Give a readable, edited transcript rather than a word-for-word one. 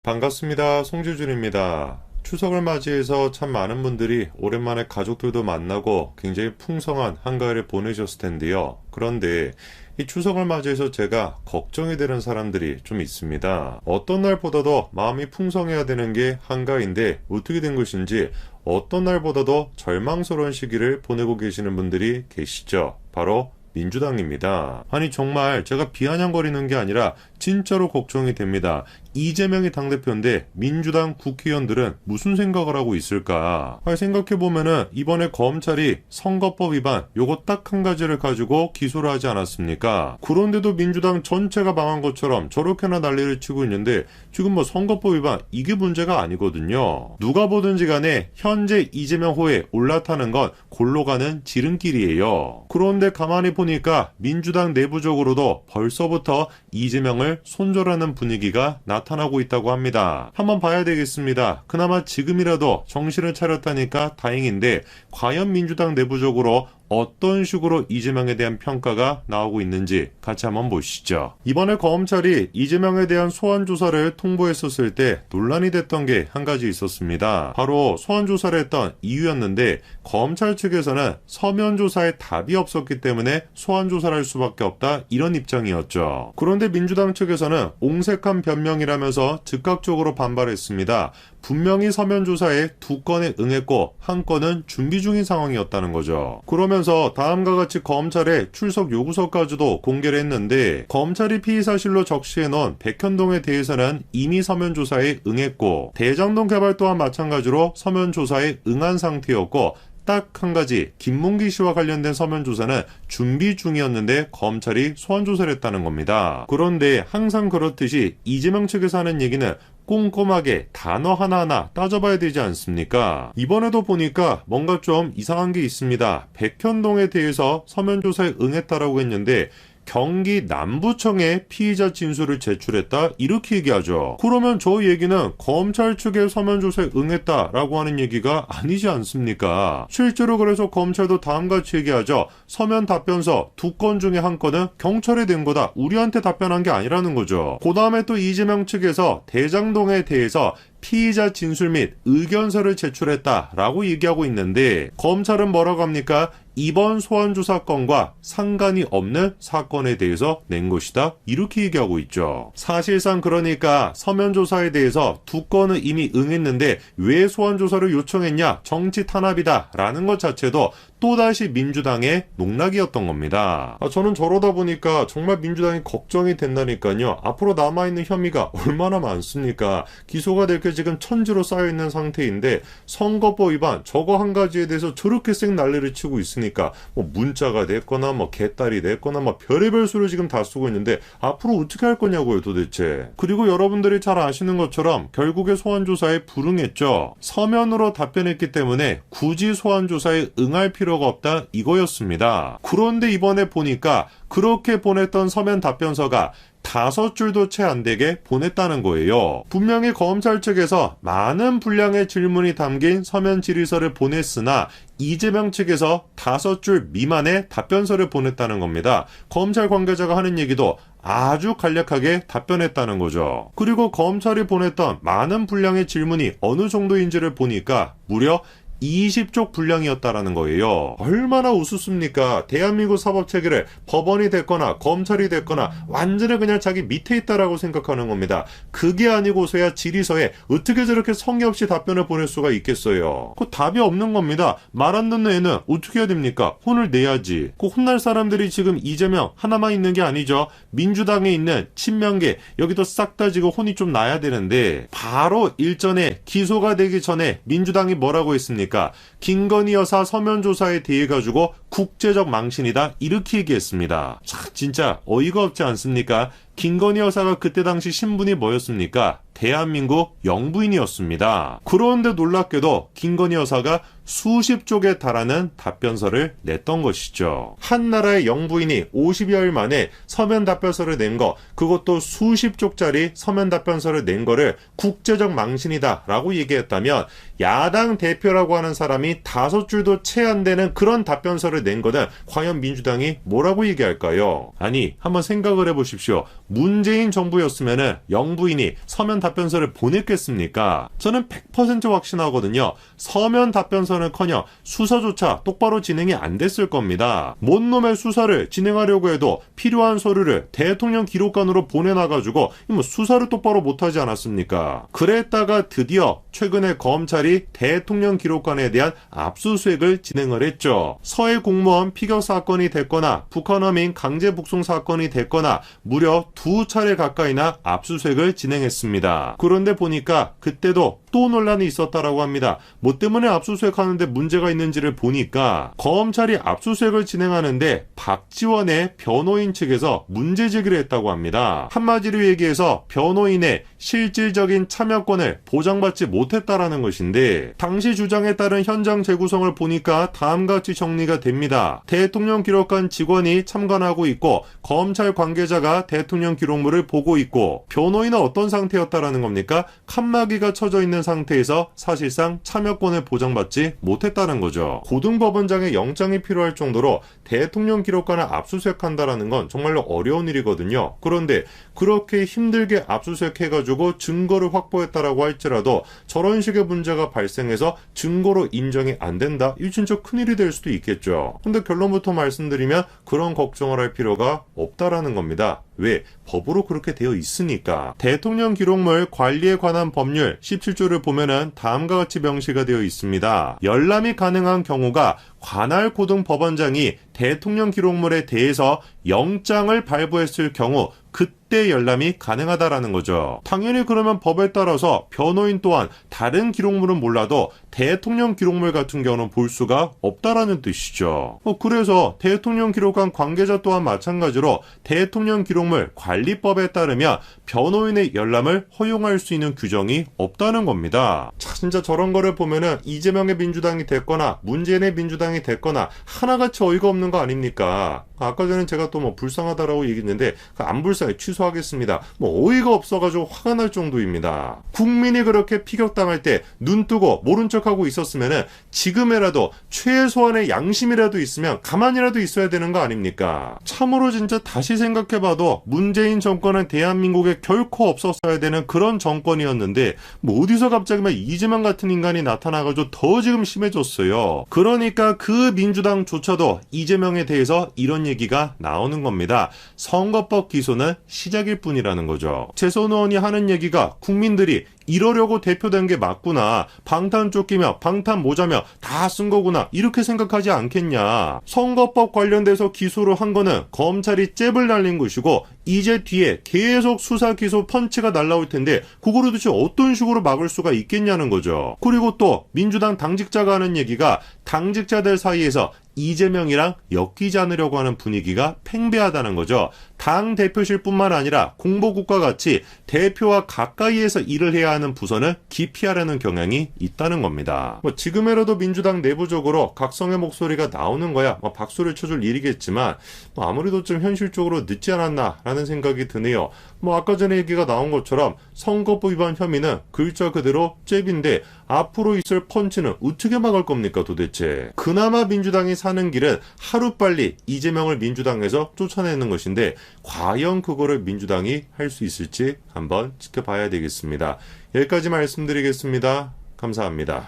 반갑습니다. 송지준입니다. 추석을 맞이해서 참 많은 분들이 오랜만에 가족들도 만나고 굉장히 풍성한 한가위를 보내셨을 텐데요. 그런데 이 추석을 맞이해서 제가 걱정이 되는 사람들이 좀 있습니다. 어떤 날보다도 마음이 풍성해야 되는 게 한가위인데 어떻게 된 것인지 어떤 날보다도 절망스러운 시기를 보내고 계시는 분들이 계시죠. 바로 민주당입니다. 아니 정말 제가 비아냥거리는 게 아니라 진짜로 걱정이 됩니다. 이재명이 당대표인데 민주당 국회의원들은 무슨 생각을 하고 있을까? 생각해보면은 이번에 검찰이 선거법 위반 요거 딱 한 가지를 가지고 기소를 하지 않았습니까? 그런데도 민주당 전체가 망한 것처럼 저렇게나 난리를 치고 있는데 지금 뭐 선거법 위반 이게 문제가 아니거든요. 누가 보든지 간에 현재 이재명 호에 올라타는 건 골로 가는 지름길이에요. 그런데 가만히 보니까 민주당 내부적으로도 벌써부터 이재명을 손절하는 분위기가 나타나고 있다고 합니다. 한번 봐야 되겠습니다. 그나마 지금이라도 정신을 차렸다니까 다행인데 과연 민주당 내부적으로 어떤 식으로 이재명에 대한 평가가 나오고 있는지 같이 한번 보시죠. 이번에 검찰이 이재명에 대한 소환조사를 통보했었을 때 논란이 됐던 게 한 가지 있었습니다. 바로 소환조사를 했던 이유였는데 검찰 측에서는 서면조사에 답이 없었기 때문에 소환조사를 할 수밖에 없다 이런 입장이었죠. 그런데 민주당 측에서는 옹색한 변명이라면서 즉각적으로 반발했습니다. 분명히 서면조사에 2건에 응했고 1건은 준비 중인 상황이었다는 거죠. 그러면서 다음과 같이 검찰에 출석 요구서까지도 공개를 했는데 검찰이 피의사실로 적시해놓은 백현동에 대해서는 이미 서면조사에 응했고 대장동 개발 또한 마찬가지로 서면조사에 응한 상태였고 딱 한 가지 김문기 씨와 관련된 서면조사는 준비 중이었는데 검찰이 소환조사를 했다는 겁니다. 그런데 항상 그렇듯이 이재명 측에서 하는 얘기는 꼼꼼하게 단어 하나하나 따져봐야 되지 않습니까? 이번에도 보니까 뭔가 좀 이상한 게 있습니다. 백현동에 대해서 서면조사에 응했다라고 했는데 경기 남부청에 피의자 진술을 제출했다 이렇게 얘기하죠. 그러면 저 얘기는 검찰 측의 서면조사에 응했다라고 하는 얘기가 아니지 않습니까? 실제로 그래서 검찰도 다음같이 얘기하죠. 서면 답변서 2건 중에 1건은 경찰에 낸 거다. 우리한테 답변한 게 아니라는 거죠. 그 다음에 또 이재명 측에서 대장동에 대해서 피의자 진술 및 의견서를 제출했다라고 얘기하고 있는데 검찰은 뭐라고 합니까? 이번 소환조사 건과 상관이 없는 사건에 대해서 낸 것이다. 이렇게 얘기하고 있죠. 사실상 그러니까 서면조사에 대해서 2건은 이미 응했는데 왜 소환조사를 요청했냐? 정치 탄압이다. 라는 것 자체도 또다시 민주당의 농락이었던 겁니다. 저는 저러다 보니까 정말 민주당이 걱정이 된다니까요. 앞으로 남아있는 혐의가 얼마나 많습니까? 기소가 될 게 지금 천지로 쌓여있는 상태인데 선거법 위반 저거 한 가지에 대해서 저렇게 쌩 난리를 치고 있으니까 뭐 문자가 됐거나 뭐 개딸이 됐거나 뭐 별의별 수를 지금 다 쓰고 있는데 앞으로 어떻게 할 거냐고요 도대체. 그리고 여러분들이 잘 아시는 것처럼 결국에 소환조사에 불응했죠. 서면으로 답변했기 때문에 굳이 소환조사에 응할 필요가 없다 이거였습니다. 그런데 이번에 보니까 그렇게 보냈던 서면 답변서가 5줄도 채 안 되게 보냈다는 거예요. 분명히 검찰 측에서 많은 분량의 질문이 담긴 서면 질의서를 보냈으나 이재명 측에서 5줄 미만의 답변서를 보냈다는 겁니다. 검찰 관계자가 하는 얘기도 아주 간략하게 답변했다는 거죠. 그리고 검찰이 보냈던 많은 분량의 질문이 어느 정도인지를 보니까 무려 20쪽 분량이었다라는 거예요. 얼마나 우습습니까? 대한민국 사법체계를 법원이 됐거나 검찰이 됐거나 완전히 그냥 자기 밑에 있다라고 생각하는 겁니다. 그게 아니고서야 질의서에 어떻게 저렇게 성의 없이 답변을 보낼 수가 있겠어요. 그 답이 없는 겁니다. 말 안 듣는 애는 어떻게 해야 됩니까? 혼을 내야지. 그 혼날 사람들이 지금 이재명 하나만 있는 게 아니죠. 민주당에 있는 친명계 여기도 싹 다 지금 혼이 좀 나야 되는데 바로 일전에 기소가 되기 전에 민주당이 뭐라고 했습니까? 김건희 여사 서면조사에 대해 가지고 국제적 망신이다 이렇게 얘기했습니다. 참 진짜 어이가 없지 않습니까? 김건희 여사가 그때 당시 신분이 뭐였습니까? 대한민국 영부인이었습니다. 그런데 놀랍게도 김건희 여사가 수십 쪽에 달하는 답변서를 냈던 것이죠. 한 나라의 영부인이 50여일 만에 서면 답변서를 낸 거, 그것도 수십 쪽짜리 서면 답변서를 낸 거를 국제적 망신이다 라고 얘기했다면 야당 대표라고 하는 사람이 5줄도 채 안 되는 그런 답변서를 낸 거는 과연 민주당이 뭐라고 얘기할까요? 아니 한번 생각을 해보십시오. 문재인 정부였으면은 영부인이 서면 답변서를 보냈겠습니까? 저는 100% 확신하거든요. 서면 답변서는커녕 수사조차 똑바로 진행이 안 됐을 겁니다. 뭔 놈의 수사를 진행하려고 해도 필요한 서류를 대통령 기록관으로 보내놔가지고 뭐 수사를 똑바로 못하지 않았습니까? 그랬다가 드디어 최근에 검찰이 대통령 기록관에 대한 압수수색을 진행을 했죠. 서해 공무원 피격 사건이 됐거나 북한 어민 강제 북송 사건이 됐거나 무려 2차례 가까이나 압수수색을 진행했습니다. 그런데 보니까 그때도 또 논란이 있었다라고 합니다. 뭐 때문에 압수수색하는데 문제가 있는지를 보니까 검찰이 압수수색을 진행하는데 박지원의 변호인 측에서 문제 제기를 했다고 합니다. 한마디로 얘기해서 변호인의 실질적인 참여권을 보장받지 못했다라는 것인데 당시 주장에 따른 현장 재구성을 보니까 다음과 같이 정리가 됩니다. 대통령 기록관 직원이 참관하고 있고 검찰 관계자가 대통령 기록물을 보고 있고 변호인은 어떤 상태였다라는 겁니까? 칸막이가 쳐져 있는 상태에서 사실상 참여권을 보장받지 못했다는 거죠. 고등법원장의 영장이 필요할 정도로 대통령 기록관을 압수수색한다라는 건 정말로 어려운 일이거든요. 그런데 그렇게 힘들게 압수수색해가지고 증거를 확보했다라고 할지라도 저런 식의 문제가 발생해서 증거로 인정이 안 된다? 이거 진짜 큰일이 될 수도 있겠죠. 근데 결론부터 말씀드리면 그런 걱정을 할 필요가 없다라는 겁니다. 왜? 법으로 그렇게 되어 있으니까. 대통령 기록물 관리에 관한 법률 17조를 보면은 다음과 같이 명시가 되어 있습니다. 열람이 가능한 경우가 관할 고등법원장이 대통령 기록물에 대해서 영장을 발부했을 경우 그때 열람이 가능하다라는 거죠. 당연히 그러면 법에 따라서 변호인 또한 다른 기록물은 몰라도 대통령 기록물 같은 경우는 볼 수가 없다라는 뜻이죠. 그래서 대통령 기록관 관계자 또한 마찬가지로 대통령 기록물 관리법에 따르면 변호인의 열람을 허용할 수 있는 규정이 없다는 겁니다. 진짜 저런 거를 보면은 이재명의 민주당이 됐거나 문재인의 민주당이 됐거나 하나같이 어이가 없는 거 아닙니까? 아까 전에 제가 또 뭐 불쌍하다라고 얘기했는데 안 불쌍해 취소하겠습니다. 뭐 어이가 없어가지고 화가 날 정도입니다. 국민이 그렇게 피격당할 때 눈 뜨고 모른 척하고 있었으면은 지금이라도 최소한의 양심이라도 있으면 가만히라도 있어야 되는 거 아닙니까? 참으로 진짜 다시 생각해봐도 문재인 정권은 대한민국에 결코 없었어야 되는 그런 정권이었는데 뭐 어디서 갑자기 막 이재명 같은 인간이 나타나가지고 더 지금 심해졌어요. 그러니까 그 민주당조차도 이재명에 대해서 이런 얘기가 나오는 겁니다. 선거법 기소는 시작일 뿐이라는 거죠. 재선 의원이 하는 얘기가 국민들이 이러려고 대표된 게 맞구나. 방탄조끼며 방탄모자며 다 쓴 거구나. 이렇게 생각하지 않겠냐. 선거법 관련돼서 기소를 한 거는 검찰이 잽을 날린 것이고 이제 뒤에 계속 수사 기소 펀치가 날라올 텐데 그거를 도대체 어떤 식으로 막을 수가 있겠냐는 거죠. 그리고 또 민주당 당직자가 하는 얘기가 당직자들 사이에서 이재명이랑 엮이지 않으려고 하는 분위기가 팽배하다는 거죠. 당 대표실 뿐만 아니라 공보국과 같이 대표와 가까이에서 일을 해야 하는 부서는 기피하려는 경향이 있다는 겁니다. 지금이라도 민주당 내부적으로 각성의 목소리가 나오는 거야 박수를 쳐줄 일이겠지만 아무래도 좀 현실적으로 늦지 않았나라는 생각이 드네요. 아까 전에 얘기가 나온 것처럼 선거법 위반 혐의는 글자 그대로 잽인데 앞으로 있을 펀치는 어떻게 막을 겁니까 도대체. 그나마 민주당이 사는 길은 하루빨리 이재명을 민주당에서 쫓아내는 것인데 과연 그거를 민주당이 할 수 있을지 한번 지켜봐야 되겠습니다. 여기까지 말씀드리겠습니다. 감사합니다.